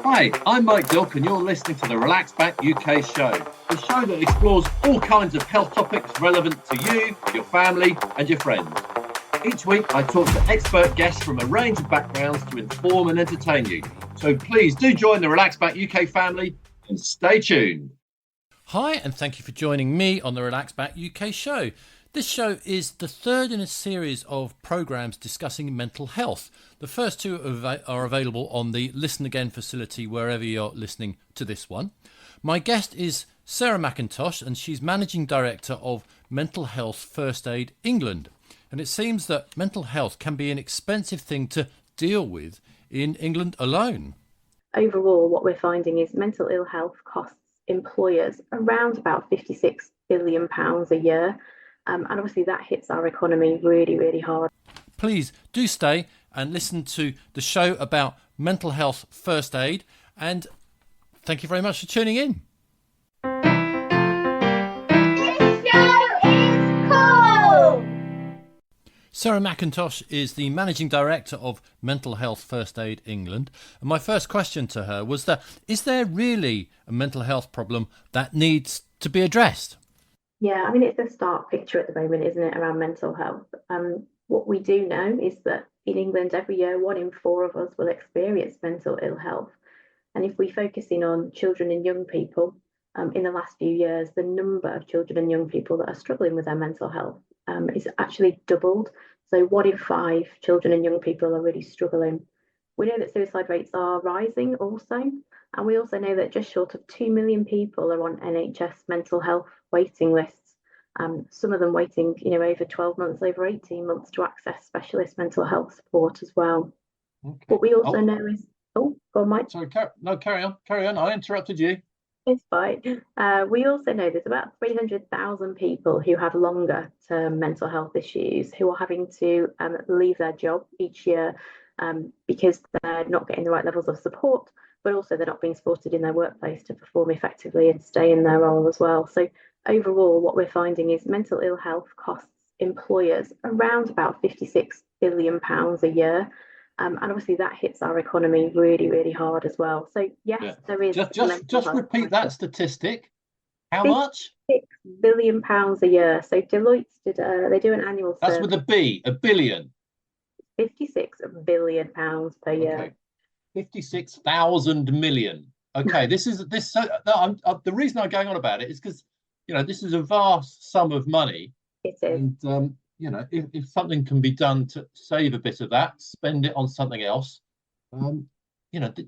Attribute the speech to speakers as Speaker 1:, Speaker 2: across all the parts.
Speaker 1: Hi, I'm Mike Dilk, and you're listening to the Relax Back UK show, the show that explores all kinds of health topics relevant to you, your family, and your friends. Each week, I talk to expert guests from a range of backgrounds to inform and entertain you. So please do join the Relax Back UK family and stay tuned.
Speaker 2: Hi, and thank you for joining me on the Relax Back UK show. This show is the third in a series of programmes discussing mental health. The first two are available on the Listen Again facility wherever you're listening to this one. My guest is Sarah McIntosh, and she's Managing Director of Mental Health First Aid England. And it seems that mental health can be an expensive thing to deal with in England alone.
Speaker 3: Overall, what we're finding is mental ill health costs employers around about £56 billion a year. And obviously that hits our economy really, really hard.
Speaker 2: Please do stay and listen to the show about mental health first aid. And thank you very much for tuning in.
Speaker 4: This show is cool!
Speaker 2: Sarah McIntosh is the Managing Director of Mental Health First Aid England. And my first question to her was that, is there really a mental health problem that needs to be addressed?
Speaker 3: Yeah, I mean, it's a stark picture at the moment, isn't it, around mental health? What we do know is that in England, every year, 1 in 4 of us will experience mental ill health. And if we focus in on children and young people, in the last few years, the number of children and young people that are struggling with their mental health is actually doubled. So 1 in 5 children and young people are really struggling. We know that suicide rates are rising also. And we also know that just short of 2 million people are on NHS mental health waiting lists. Some of them waiting, over 12 months, over 18 months to access specialist mental health support as well.
Speaker 1: Okay.
Speaker 3: What we also know is, go on, Mike.
Speaker 1: Sorry, carry on. I interrupted you.
Speaker 3: It's fine. We also know there's about 300,000 people who have longer term mental health issues who are having to leave their job each year because they're not getting the right levels of support, but also they're not being supported in their workplace to perform effectively and stay in their role as well. So overall, what we're finding is mental ill health costs employers around about £56 billion a year. And obviously that hits our economy really, really hard as well. So yes, there is
Speaker 1: just repeat that statistic. How much?
Speaker 3: £56 billion a year. So Deloitte they do an annual survey.
Speaker 1: That's with a B, a billion.
Speaker 3: £56 billion per year.
Speaker 1: Okay. 56,000 million. Okay, the reason I'm going on about it is because this is a vast sum of money.
Speaker 3: It is.
Speaker 1: And if something can be done to save a bit of that, spend it on something else,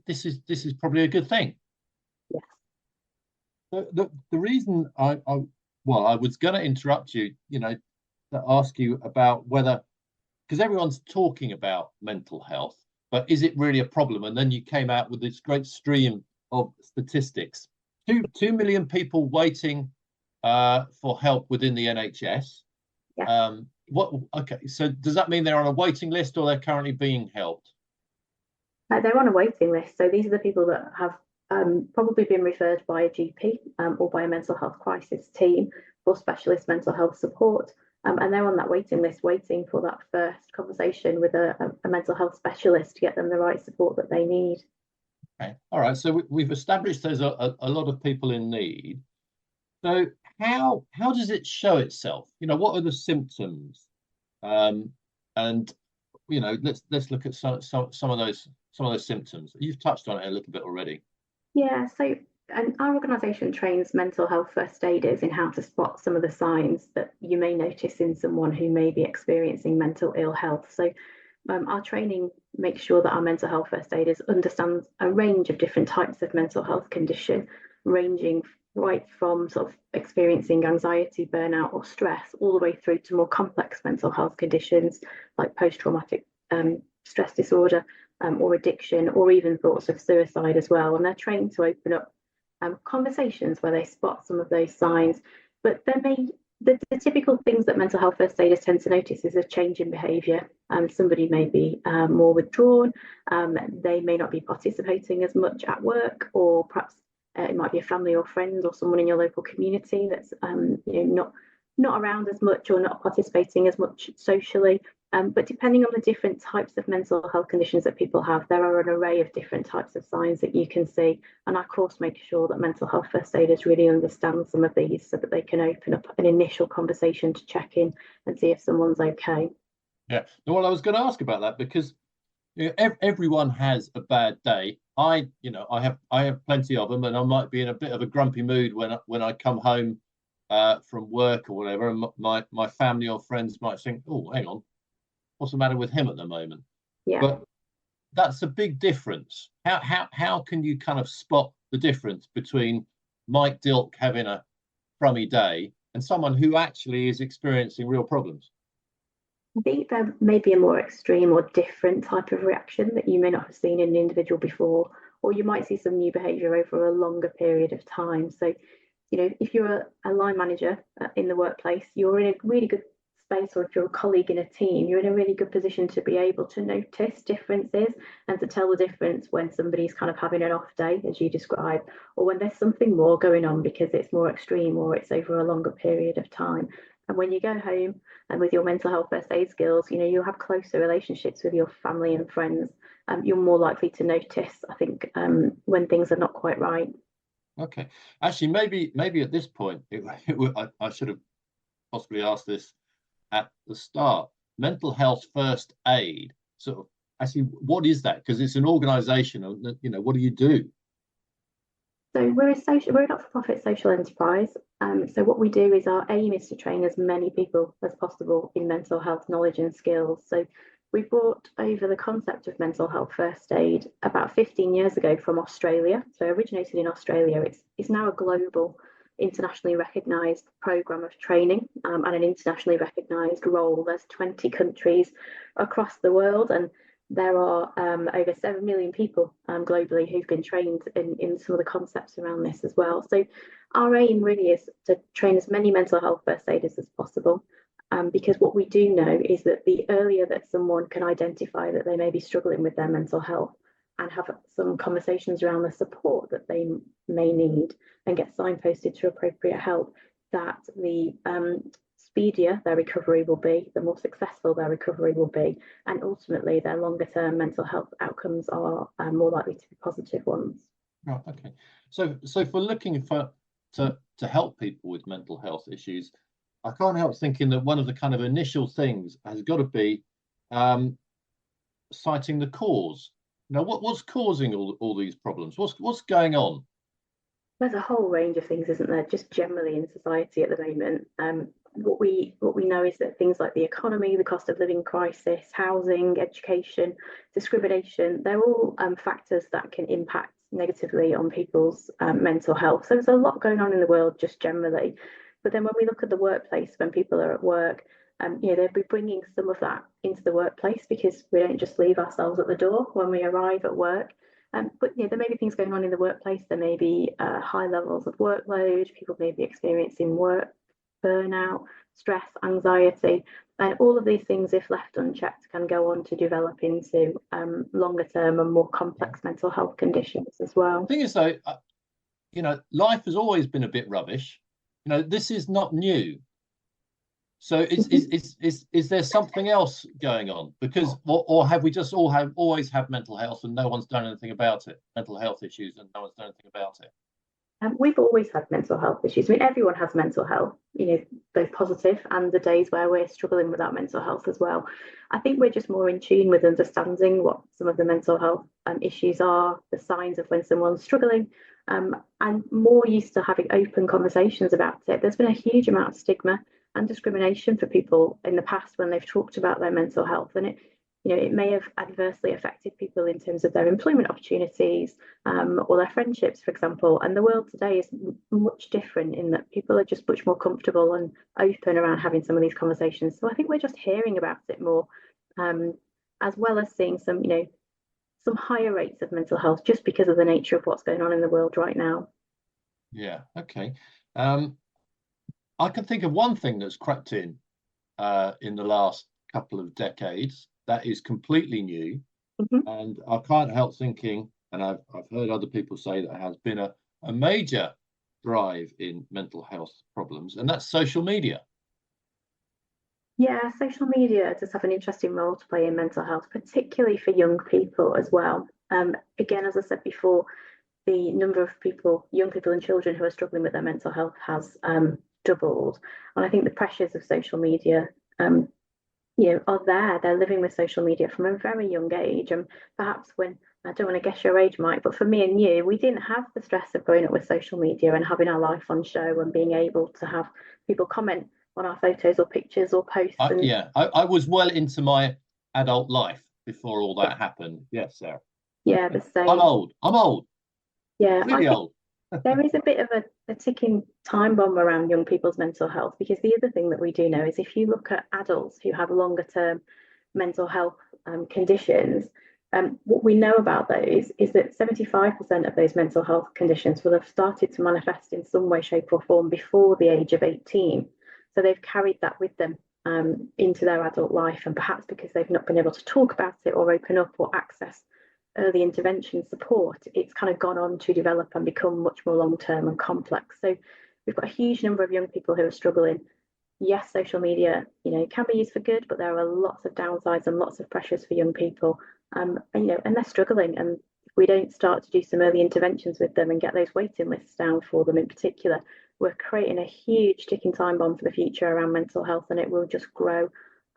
Speaker 1: this is probably a good thing.
Speaker 3: Yes.
Speaker 1: The reason I was going to interrupt you, to ask you about whether, because everyone's talking about mental health, but is it really a problem? And then you came out with this great stream of statistics. 2 million people waiting for help within the NHS.
Speaker 3: Yeah.
Speaker 1: Okay, so does that mean they're on a waiting list or they're currently being helped?
Speaker 3: They're on a waiting list. So these are the people that have probably been referred by a GP or by a mental health crisis team for specialist mental health support. And they're on that waiting list, waiting for that first conversation with a mental health specialist to get them the right support that they need.
Speaker 1: Okay, all right. So we've established there's a lot of people in need. So how does it show itself? What are the symptoms? And let's look at some of those symptoms. You've touched on it a little bit already.
Speaker 3: Yeah. So our organisation trains mental health first aiders in how to spot some of the signs that you may notice in someone who may be experiencing mental ill health. So our training makes sure that our mental health first aiders understand a range of different types of mental health condition, ranging right from sort of experiencing anxiety, burnout or stress, all the way through to more complex mental health conditions like post-traumatic stress disorder or addiction, or even thoughts of suicide as well. And they're trained to open up conversations where they spot some of those signs. But the typical things that mental health first aiders tend to notice is a change in behaviour. Somebody may be more withdrawn, they may not be participating as much at work, or perhaps it might be a family or friend or someone in your local community that's not around as much or not participating as much socially. But depending on the different types of mental health conditions that people have, there are an array of different types of signs that you can see. And our course makes sure that mental health first aiders really understand some of these so that they can open up an initial conversation to check in and see if someone's okay.
Speaker 1: Yeah. Well, I was going to ask about that because everyone has a bad day. I have plenty of them, and I might be in a bit of a grumpy mood when I come home from work or whatever, and my family or friends might think, "Oh, hang on, what's the matter with him at the moment?"
Speaker 3: Yeah.
Speaker 1: But that's a big difference. How can you kind of spot the difference between Mike Dilk having a crummy day and someone who actually is experiencing real problems?
Speaker 3: I think there may be a more extreme or different type of reaction that you may not have seen in an individual before, or you might see some new behaviour over a longer period of time. So, if you're a line manager in the workplace, you're in a really good space, or if you're a colleague in a team, you're in a really good position to be able to notice differences and to tell the difference when somebody's kind of having an off day, as you describe, or when there's something more going on because it's more extreme or it's over a longer period of time. And when you go home and with your mental health first aid skills, you'll have closer relationships with your family and friends. You're more likely to notice, I think, when things are not quite right.
Speaker 1: Okay, actually, maybe at this point, I should have possibly asked this at the start. Mental health first aid. So, actually, what is that? Because it's an organisation. What do you do?
Speaker 3: So we're a not-for-profit social enterprise. So what we do is our aim is to train as many people as possible in mental health knowledge and skills. So we brought over the concept of mental health first aid about 15 years ago from Australia. So originated in Australia, it's now a global, internationally recognised programme of training and an internationally recognised role. There's 20 countries across the world, and there are over 7 million people globally who've been trained in some of the concepts around this as well. So our aim really is to train as many mental health first aiders as possible, because what we do know is that the earlier that someone can identify that they may be struggling with their mental health and have some conversations around the support that they may need and get signposted to appropriate help, that the speedier their recovery will be, the more successful their recovery will be, and ultimately their longer term mental health outcomes are more likely to be positive ones.
Speaker 1: Right. Okay. So if we're looking to help people with mental health issues, I can't help thinking that one of the kind of initial things has got to be citing the cause. What's causing all these problems? What's going on?
Speaker 3: There's a whole range of things, isn't there, just generally in society at the moment. What we know is that things like the economy, the cost of living crisis, housing, education, discrimination, they're all factors that can impact negatively on people's mental health. So there's a lot going on in the world just generally. But then when we look at the workplace, when people are at work, they'll be bringing some of that into the workplace, because we don't just leave ourselves at the door when we arrive at work. But there may be things going on in the workplace. There may be high levels of workload. People may be experiencing work burnout, stress, anxiety, and all of these things, if left unchecked, can go on to develop into longer term and more complex mental health conditions as well.
Speaker 1: The thing is, though, life has always been a bit rubbish. This is not new. So is there something else going on? Because or have we just always had mental health and no one's done anything about it? Mental health issues and no one's done anything about it.
Speaker 3: We've always had mental health issues. I mean, everyone has mental health, both positive and the days where we're struggling with that mental health as well. I think we're just more in tune with understanding what some of the mental health issues are, the signs of when someone's struggling, and more used to having open conversations about it. There's been a huge amount of stigma and discrimination for people in the past when they've talked about their mental health, and it may have adversely affected people in terms of their employment opportunities or their friendships, for example. And the world today is much different in that people are just much more comfortable and open around having some of these conversations. So I think we're just hearing about it more, as well as seeing some higher rates of mental health just because of the nature of what's going on in the world right now.
Speaker 1: Yeah. Okay. I can think of one thing that's crept in the last couple of decades that is completely new, and I can't help thinking, and I've heard other people say that has been a major drive in mental health problems, and that's social media.
Speaker 3: Yeah, social media does have an interesting role to play in mental health, particularly for young people as well. Again, as I said before, the number of people, young people and children who are struggling with their mental health has doubled. And I think the pressures of social media, are there. They're living with social media from a very young age. And perhaps when, I don't want to guess your age, Mike, but for me and you, we didn't have the stress of growing up with social media and having our life on show and being able to have people comment on our photos or pictures or posts. And
Speaker 1: I was well into my adult life before all that happened. Yes, Sarah.
Speaker 3: yeah, the same.
Speaker 1: I'm old.
Speaker 3: Yeah,
Speaker 1: Really old.
Speaker 3: there is a bit of a ticking time bomb around young people's mental health, because the other thing that we do know is if you look at adults who have longer term mental health conditions, what we know about those is that 75% of those mental health conditions will have started to manifest in some way, shape, or form before the age of 18. So they've carried that with them into their adult life, and perhaps because they've not been able to talk about it or open up or access early intervention support, it's kind of gone on to develop and become much more long-term and complex. So we've got a huge number of young people who are struggling. Yes, social media, can be used for good, but there are lots of downsides and lots of pressures for young people. And they're struggling. And if we don't start to do some early interventions with them and get those waiting lists down for them in particular, we're creating a huge ticking time bomb for the future around mental health, and it will just grow.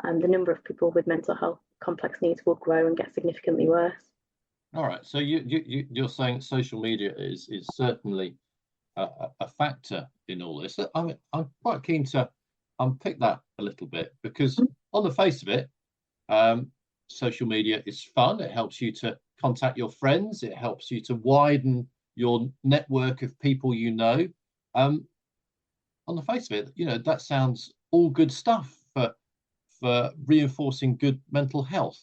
Speaker 3: The number of people with mental health complex needs will grow and get significantly worse.
Speaker 1: All right. So you're saying social media is certainly a factor in all this. I'm quite keen to unpick that a little bit, because on the face of it, social media is fun. It helps you to contact your friends. It helps you to widen your network of people you know. On the face of it, that sounds all good stuff for reinforcing good mental health.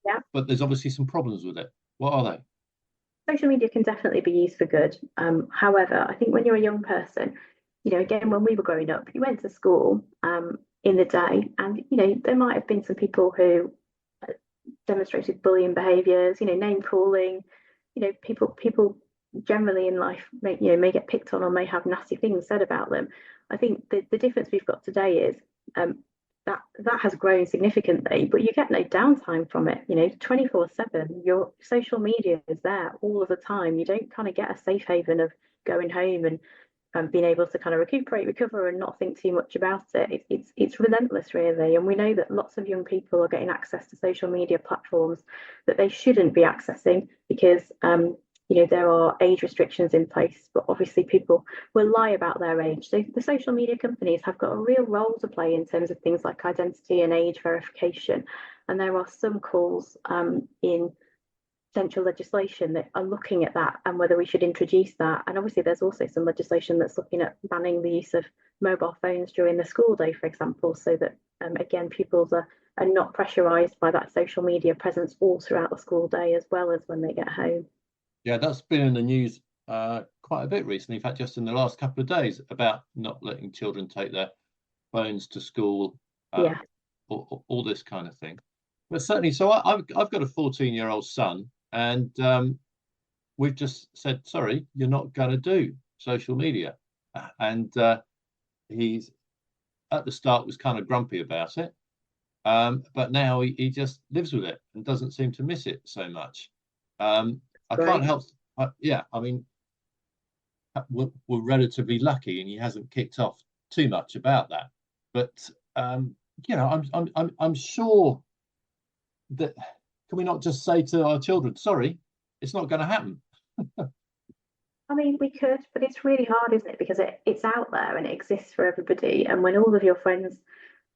Speaker 3: Yeah.
Speaker 1: But there's obviously some problems with it. What are they?
Speaker 3: Social media can definitely be used for good. However, I think when you're a young person, again, when we were growing up, you went to school in the day, and there might have been some people who demonstrated bullying behaviours, name calling. People generally in life may get picked on or may have nasty things said about them. I think the difference we've got today is that has grown significantly, but you get no downtime from it. 24/7, your social media is there all of the time. You don't kind of get a safe haven of going home and being able to kind of recuperate, recover, and not think too much about it. It's relentless, really. And we know that lots of young people are getting access to social media platforms that they shouldn't be accessing, because there are age restrictions in place, but obviously people will lie about their age. So the social media companies have got a real role to play in terms of things like identity and age verification. And there are some calls in central legislation that are looking at that and whether we should introduce that. And obviously there's also some legislation that's looking at banning the use of mobile phones during the school day, for example, so that again, pupils are not pressurised by that social media presence all throughout the school day as well as when they get home.
Speaker 1: Yeah, that's been in the news quite a bit recently. In fact, just in the last couple of days, about not letting children take their phones to school, all this kind of thing. But certainly, so I've got a 14-year-old son, and we've just said, sorry, you're not going to do social media. And he's at the start was kind of grumpy about it, but now he just lives with it and doesn't seem to miss it so much. I can't help. I mean, we're relatively lucky, and he hasn't kicked off too much about that. But I'm sure that, can we not just say to our children, sorry, it's not going to happen?
Speaker 3: I mean, we could, but it's really hard, isn't it? Because it's out there and it exists for everybody. And when all of your friends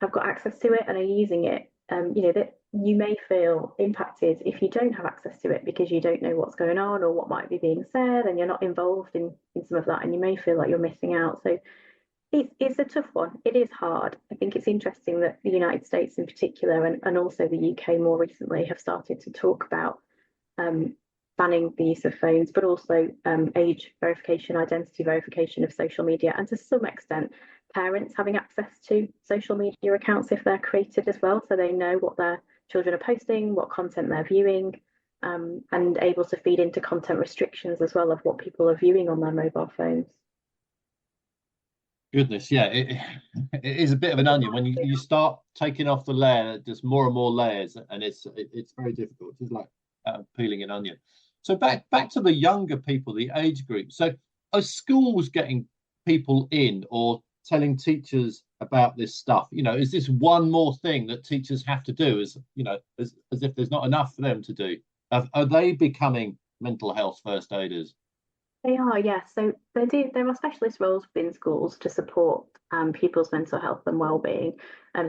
Speaker 3: have got access to it and are using it, that you may feel impacted if you don't have access to it because you don't know what's going on or what might be being said, and you're not involved in some of that, and you may feel like you're missing out. So it's a tough one. It is hard. I think it's interesting that the United States in particular, and also the UK more recently, have started to talk about banning the use of phones, but also age verification, identity verification of social media, and to some extent parents having access to social media accounts if they're created as well, so they know what their children are posting, what content they're viewing, and able to feed into content restrictions as well of what people are viewing on their mobile phones.
Speaker 1: Goodness, yeah, it is a bit of an onion when you start taking off the layer, there's more and more layers, and it's very difficult. It's like peeling an onion. So back to the younger people, the age group. So are schools getting people in or telling teachers about this stuff? You know, is this one more thing that teachers have to do? As you know, as if there's not enough for them to do. Are they becoming mental health first aiders?
Speaker 3: They are, yes. So there are specialist roles within schools to support pupils' mental health and well-being.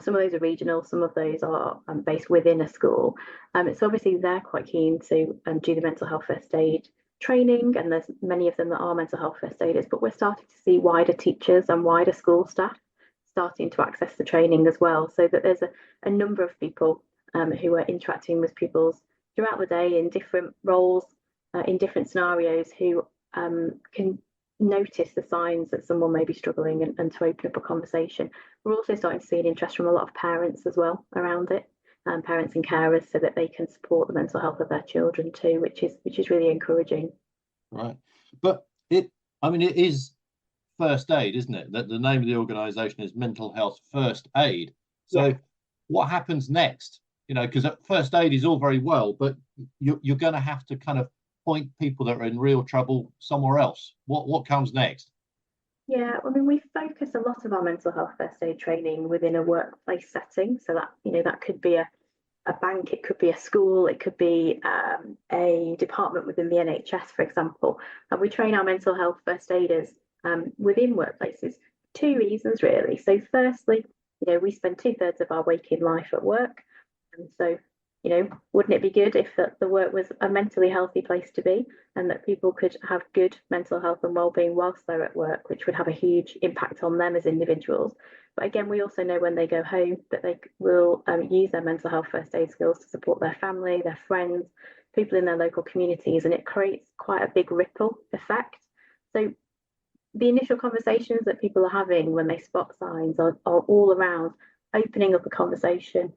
Speaker 3: Some of those are regional, some of those are based within a school. So obviously they're quite keen to do the mental health first aid training, and there's many of them that are mental health first aiders. But we're starting to see wider teachers and wider school staff starting to access the training as well, so that there's a number of people who are interacting with pupils throughout the day in different roles, in different scenarios, who can notice the signs that someone may be struggling, and to open up a conversation. We're also starting to see an interest from a lot of parents as well around it, parents and carers, so that they can support the mental health of their children too, which is really encouraging.
Speaker 1: Right. But I mean, it is first aid, isn't it? That the name of the organization is Mental Health First Aid. So
Speaker 3: Yeah.
Speaker 1: what happens next? You know, because first aid is all very well, but you're going to have to kind of point people that are in real trouble somewhere else. What comes next?
Speaker 3: Yeah, I mean, we focus a lot of our mental health first aid training within a workplace setting. So that, that could be a bank, it could be a school, it could be a department within the NHS, for example. And we train our mental health first aiders within workplaces. Two reasons, really. So, firstly, we spend 2/3 of our waking life at work. And so, wouldn't it be good if the work was a mentally healthy place to be, and that people could have good mental health and well-being whilst they're at work, which would have a huge impact on them as individuals. But again, we also know when they go home that they will use their mental health first aid skills to support their family, their friends, people in their local communities, and it creates quite a big ripple effect. So the initial conversations that people are having when they spot signs are all around opening up a conversation,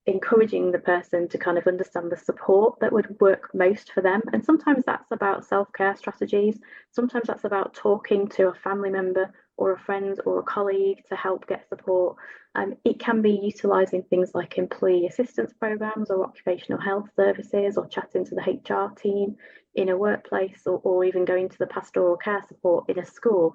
Speaker 3: encouraging the person to kind of understand the support that would work most for them. And sometimes that's about self-care strategies. Sometimes that's about talking to a family member or a friend or a colleague to help get support. It can be utilising things like employee assistance programs or occupational health services, or chatting to the HR team in a workplace, or even going to the pastoral care support in a school.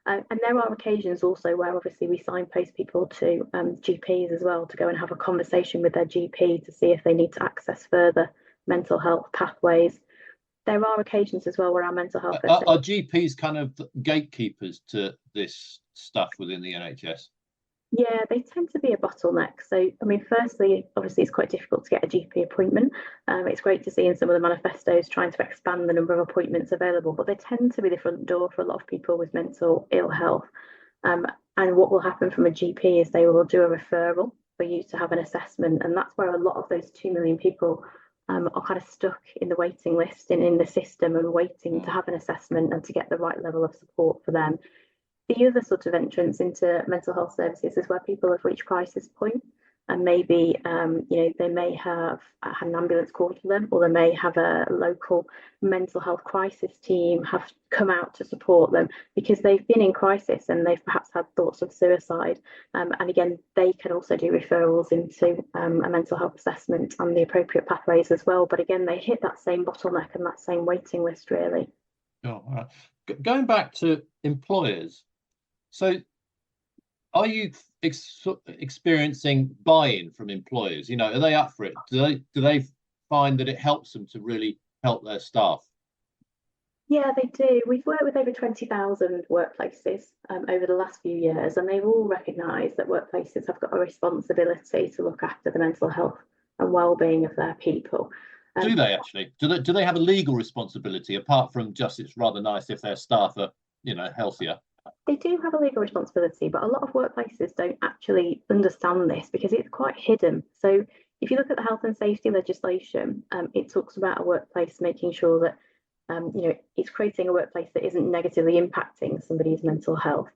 Speaker 3: And there are occasions also where obviously we signpost people to GPs as well, to go and have a conversation with their GP to see if they need to access further mental health pathways. There are occasions as well where our mental health
Speaker 1: Are GPs kind of gatekeepers to this stuff within the NHS?
Speaker 3: Yeah, they tend to be a bottleneck. So, I mean, firstly, obviously, it's quite difficult to get a GP appointment. It's great to see in some of the manifestos trying to expand the number of appointments available, but they tend to be the front door for a lot of people with mental ill health. And what will happen from a GP is they will do a referral for you to have an assessment. And that's where a lot of those 2 million people are kind of stuck in the waiting list and in the system, and waiting to have an assessment and to get the right level of support for them. The other sort of entrance into mental health services is where people have reached crisis point, and maybe they may have had an ambulance called to them, or they may have a local mental health crisis team have come out to support them because they've been in crisis and they've perhaps had thoughts of suicide. And again, they can also do referrals into a mental health assessment and the appropriate pathways as well. But again, they hit that same bottleneck and that same waiting list, really.
Speaker 1: Oh, going back to employers. So are you experiencing buy-in from employers? Are they up for it? Do they find that it helps them to really help their staff?
Speaker 3: Yeah, they do. We've worked with over 20,000 workplaces over the last few years, and they've all recognised that workplaces have got a responsibility to look after the mental health and well-being of their people.
Speaker 1: Do they actually? Do they have a legal responsibility, apart from just it's rather nice if their staff are, healthier?
Speaker 3: They do have a legal responsibility, but a lot of workplaces don't actually understand this because it's quite hidden. So if you look at the health and safety legislation, it talks about a workplace making sure that it's creating a workplace that isn't negatively impacting somebody's mental health.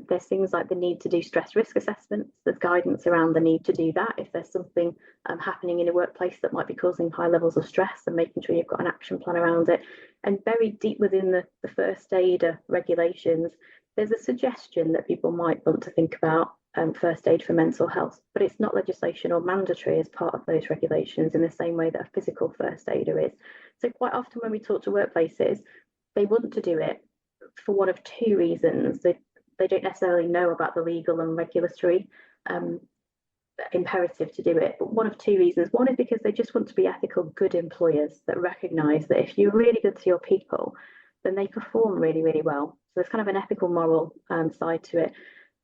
Speaker 3: There's things like the need to do stress risk assessments. There's guidance around the need to do that if there's something happening in a workplace that might be causing high levels of stress, and making sure you've got an action plan around it. And very deep within the first aid regulations, there's a suggestion that people might want to think about first aid for mental health, but it's not legislation or mandatory as part of those regulations in the same way that a physical first aider is. So quite often when we talk to workplaces, they want to do it for one of two reasons. They don't necessarily know about the legal and regulatory imperative to do it, but one of two reasons. One is because they just want to be ethical, good employers that recognise that if you're really good to your people, then they perform really, really well. So there's kind of an ethical, moral side to it.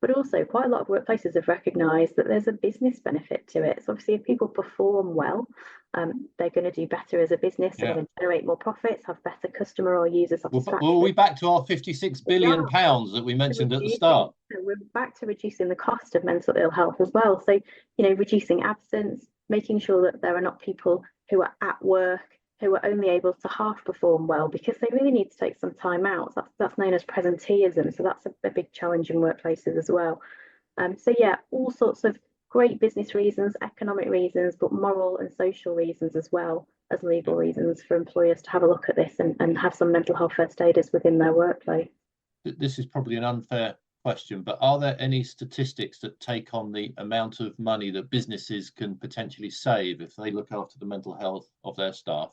Speaker 3: But also, quite a lot of workplaces have recognised that there's a business benefit to it. So obviously, if people perform well, they're going to do better as a business. They're going to generate more profits, have better customer or user satisfaction.
Speaker 1: Well, are we back to our 56 billion pounds that we mentioned at the start?
Speaker 3: We're back to reducing the cost of mental ill health as well. So, reducing absence, making sure that there are not people who are at work who are only able to half perform well because they really need to take some time out. That's known as presenteeism. So that's a big challenge in workplaces as well. So yeah, all sorts of great business reasons, economic reasons, but moral and social reasons as well as legal reasons for employers to have a look at this and have some mental health first aiders within their workplace.
Speaker 1: This is probably an unfair question, but are there any statistics that take on the amount of money that businesses can potentially save if they look after the mental health of their staff?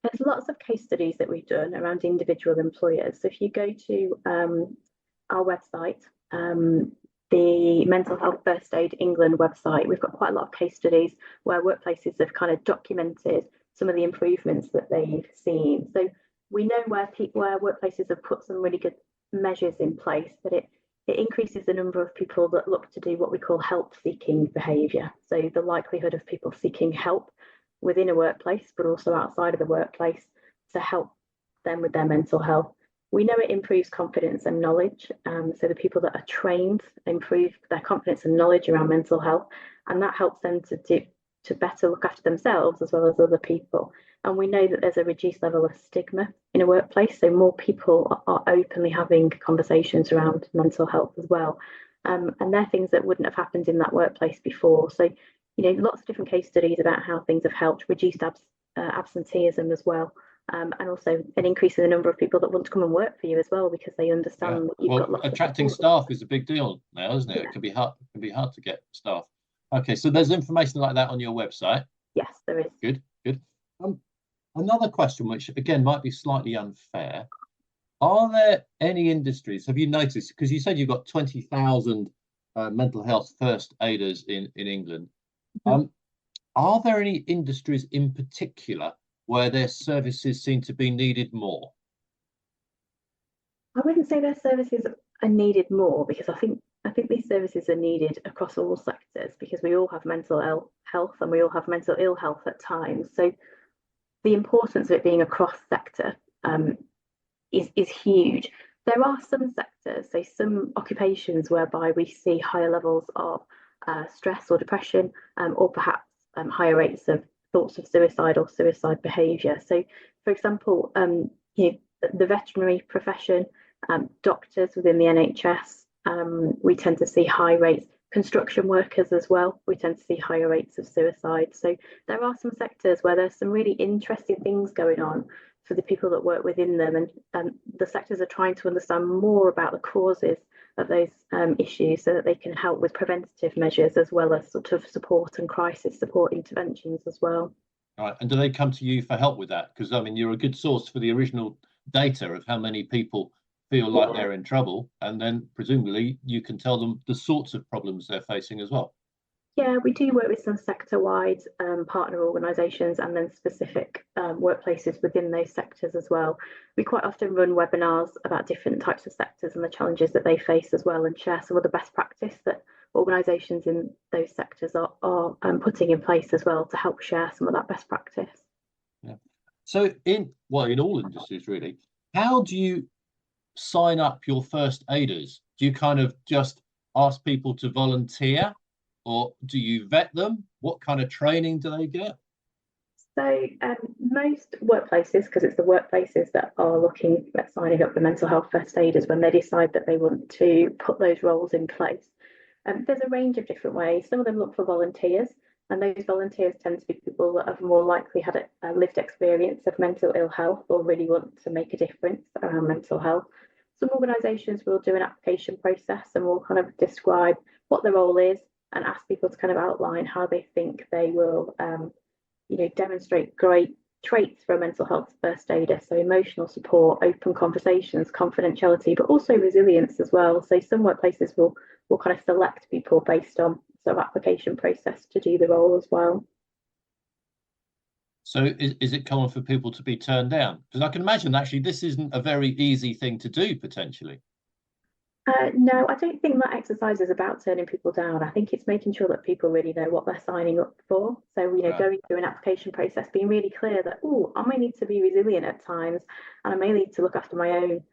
Speaker 3: There's lots of case studies that we've done around individual employers. So if you go to our website, the Mental Health First Aid England website, we've got quite a lot of case studies where workplaces have kind of documented some of the improvements that they've seen. So we know where workplaces have put some really good measures in place, that it increases the number of people that look to do what we call help-seeking behaviour. So the likelihood of people seeking help within a workplace, but also outside of the workplace to help them with their mental health. We know it improves confidence and knowledge. So the people that are trained improve their confidence and knowledge around mental health, and that helps them to better look after themselves as well as other people. And we know that there's a reduced level of stigma in a workplace, so more people are openly having conversations around mental health as well. And they're things that wouldn't have happened in that workplace before. So lots of different case studies about how things have helped reduce absenteeism as well, and also an increase in the number of people that want to come and work for you as well because they understand that you've got lots
Speaker 1: attracting staff is a big deal now, isn't it? Yeah. It can be hard to get staff. Okay, so there's information like that on your website.
Speaker 3: Yes, there is.
Speaker 1: Good. Another question, which again might be slightly unfair: are there any industries? Have you noticed? Because you said you've got 20,000 mental health first aiders in England. Are there any industries in particular where their services seem to be needed more?
Speaker 3: I wouldn't say their services are needed more because I think these services are needed across all sectors because we all have mental health and we all have mental ill health at times. So the importance of it being across sector is huge. There are some sectors, so some occupations whereby we see higher levels of stress or depression, or perhaps higher rates of thoughts of suicide or suicide behaviour. So, for example, the veterinary profession, doctors within the NHS, we tend to see high rates. Construction workers as well, we tend to see higher rates of suicide. So there are some sectors where there's some really interesting things going on for the people that work within them, and the sectors are trying to understand more about the causes of those issues so that they can help with preventative measures as well as sort of support and crisis support interventions as well.
Speaker 1: Right, and do they come to you for help with that? Because I mean, you're a good source for the original data of how many people feel like they're in trouble, and then presumably you can tell them the sorts of problems they're facing as well.
Speaker 3: Yeah, we do work with some sector-wide partner organisations and then specific workplaces within those sectors as well. We quite often run webinars about different types of sectors and the challenges that they face as well, and share some of the best practice that organisations in those sectors are putting in place as well to help share some of that best practice.
Speaker 1: Yeah. So in all industries really, how do you sign up your first aiders? Do you kind of just ask people to volunteer, or do you vet them? What kind of training do they get?
Speaker 3: So most workplaces, because it's the workplaces that are looking at signing up for mental health first aiders when they decide that they want to put those roles in place, there's a range of different ways. Some of them look for volunteers, and those volunteers tend to be people that have more likely had a lived experience of mental ill health or really want to make a difference around mental health. some organisations will do an application process and will kind of describe what the role is and ask people to kind of outline how they think they will, demonstrate great traits for a mental health first aider. So emotional support, open conversations, confidentiality, but also resilience as well. So some workplaces will kind of select people based on sort of application process to do the role as well.
Speaker 1: So is it common for people to be turned down? Because I can imagine actually this isn't a very easy thing to do potentially.
Speaker 3: No, I don't think that exercise is about turning people down. I think it's making sure that people really know what they're signing up for. So,
Speaker 1: Right.
Speaker 3: going through an application process, being really clear that, oh, I may need to be resilient at times, and I may need to look after my own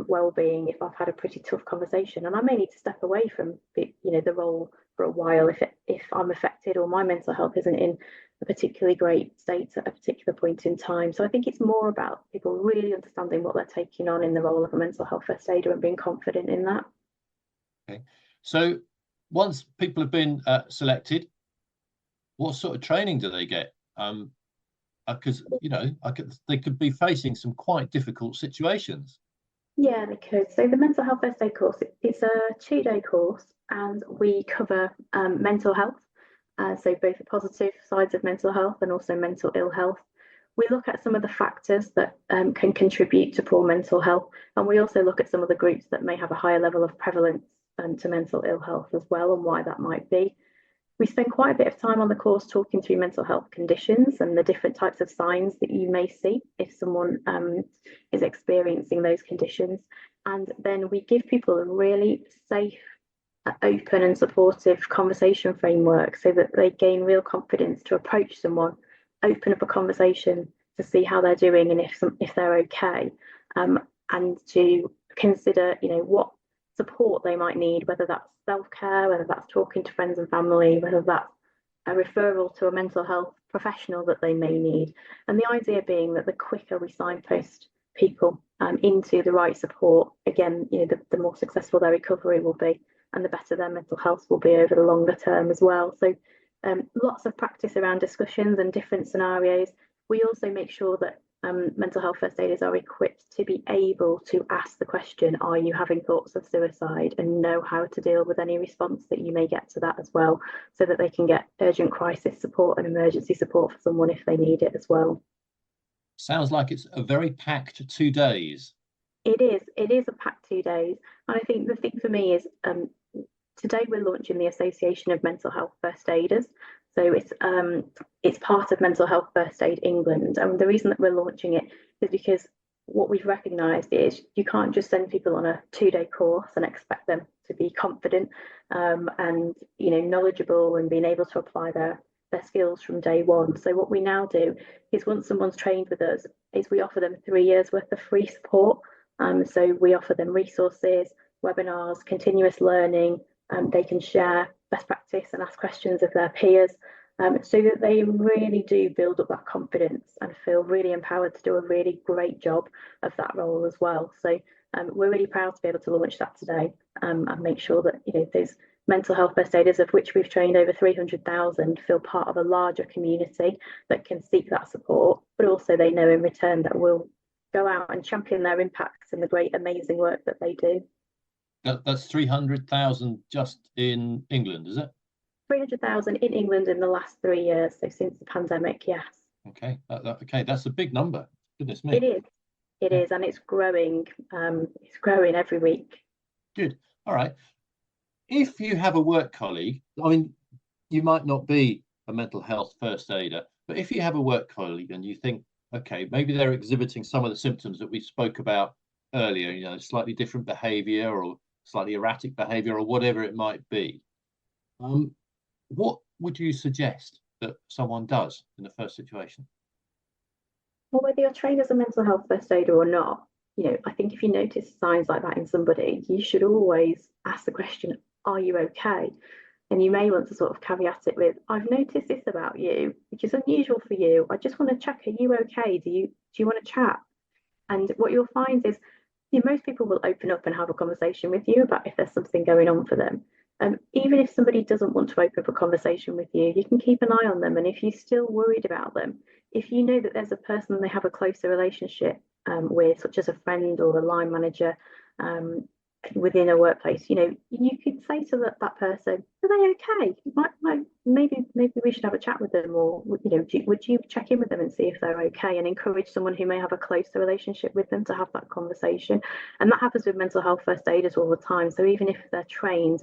Speaker 3: well-being if I've had a pretty tough conversation, and I may need to step away from the role for a while if I'm affected or my mental health isn't in a particularly great state at a particular point in time. So I think it's more about people really understanding what they're taking on in the role of a mental health first aider and being confident in that.
Speaker 1: Okay. So once people have been selected, what sort of training do they get? Because they could be facing some quite difficult situations.
Speaker 3: Yeah, they could. So the mental health first aid course, it's a 2-day course, and we cover mental health. So both the positive sides of mental health and also mental ill health. We look at some of the factors that can contribute to poor mental health, and we also look at some of the groups that may have a higher level of prevalence to mental ill health as well, and why that might be. We spend quite a bit of time on the course talking through mental health conditions and the different types of signs that you may see if someone is experiencing those conditions. And then we give people a really safe, open and supportive conversation framework so that they gain real confidence to approach someone, open up a conversation to see how they're doing and if they're okay, and to consider, what support they might need, whether that's self-care, whether that's talking to friends and family, whether that's a referral to a mental health professional that they may need. And the idea being that the quicker we signpost people into the right support, again, the more successful their recovery will be and the better their mental health will be over the longer term as well. So lots of practice around discussions and different scenarios. We also make sure that mental health first aiders are equipped to be able to ask the question, are you having thoughts of suicide, and know how to deal with any response that you may get to that as well, so that they can get urgent crisis support and emergency support for someone if they need it as well.
Speaker 1: Sounds like it's a very packed 2 days.
Speaker 3: It is a packed 2 days. And I think the thing for me is today we're launching the Association of Mental Health First Aiders. So it's part of Mental Health First Aid England. And the reason that we're launching it is because what we've recognised is you can't just send people on a 2-day course and expect them to be confident and knowledgeable and being able to apply their skills from day one. So what we now do is once someone's trained with us, is we offer them 3 years worth of free support. So we offer them resources, webinars, continuous learning, and they can share best practice and ask questions of their peers, so that they really do build up that confidence and feel really empowered to do a really great job of that role as well. So we're really proud to be able to launch that today and make sure that those mental health first aiders, of which we've trained over 300,000, feel part of a larger community that can seek that support, but also they know in return that we'll go out and champion their impacts and the great amazing work that they do.
Speaker 1: That's 300,000 just in England, is it?
Speaker 3: 300,000 in England in the last 3 years, so since the pandemic, yes.
Speaker 1: Okay, okay, that's a big number. Goodness me.
Speaker 3: It is, and it's growing. It's growing every week.
Speaker 1: Good. All right. If you have a work colleague, I mean, you might not be a mental health first aider, but if you have a work colleague and you think, okay, maybe they're exhibiting some of the symptoms that we spoke about earlier, slightly different behavior or slightly erratic behavior or whatever it might be, what would you suggest that someone does in the first situation?
Speaker 3: Well, whether you're trained as a mental health first aider or not, I think if you notice signs like that in somebody, you should always ask the question, are you okay? And you may want to sort of caveat it with, I've noticed this about you, which is unusual for you. I just want to check, are you okay? Do you want to chat? And what you'll find is most people will open up and have a conversation with you about if there's something going on for them. Even if somebody doesn't want to open up a conversation with you, you can keep an eye on them. And if you're still worried about them, if you know that there's a person they have a closer relationship with, such as a friend or a line manager, within a workplace, you could say to that person, are they okay? Maybe we should have a chat with them, or would you check in with them and see if they're okay, and encourage someone who may have a closer relationship with them to have that conversation. And that happens with mental health first aiders all the time. So even if they're trained,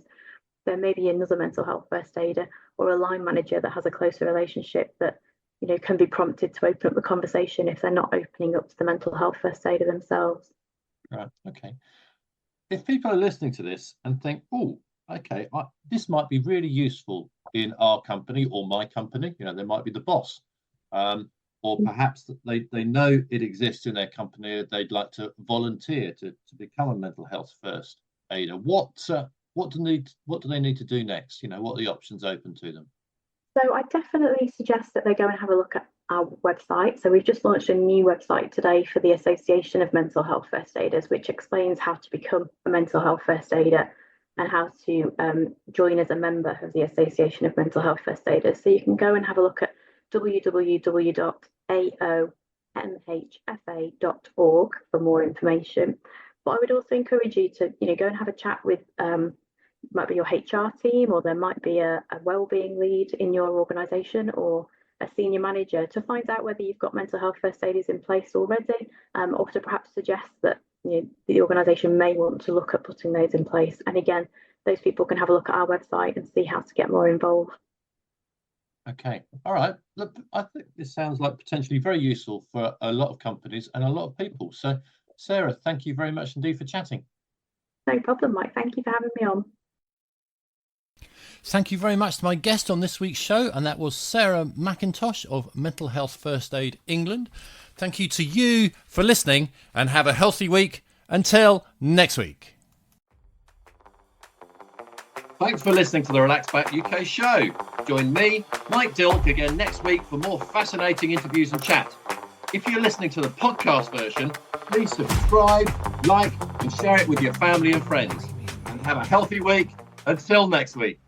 Speaker 3: there may be another mental health first aider or a line manager that has a closer relationship that can be prompted to open up the conversation if they're not opening up to the mental health first aider themselves.
Speaker 1: Right. Okay. If people are listening to this and think, oh, okay, this might be really useful in our company or my company, they might be the boss, or perhaps they know it exists in their company, they'd like to volunteer to become a mental health first aider. What do they need to do next? What are the options open to them?
Speaker 3: So I definitely suggest that they go and have a look at our website. So we've just launched a new website today for the Association of Mental Health First Aiders, which explains how to become a mental health first aider and how to join as a member of the Association of Mental Health First Aiders. So you can go and have a look at www.aomhfa.org for more information. But I would also encourage you to go and have a chat with might be your HR team, or there might be a wellbeing lead in your organisation, or a senior manager, to find out whether you've got mental health first aiders in place already, or to perhaps suggest that the organisation may want to look at putting those in place. And again, those people can have a look at our website and see how to get more involved.
Speaker 1: Okay, all right. Look, I think this sounds like potentially very useful for a lot of companies and a lot of people. So, Sarah, thank you very much indeed for chatting.
Speaker 3: No problem, Mike. Thank you for having me on.
Speaker 2: Thank you very much to my guest on this week's show, and that was Sarah McIntosh of Mental Health First Aid England. Thank you to you for listening, and have a healthy week. Until next week.
Speaker 1: Thanks for listening to the Relax Back UK show. Join me, Mike Dilk, again next week for more fascinating interviews and chat. If you're listening to the podcast version, please subscribe, like, and share it with your family and friends. And have a healthy week. Until next week.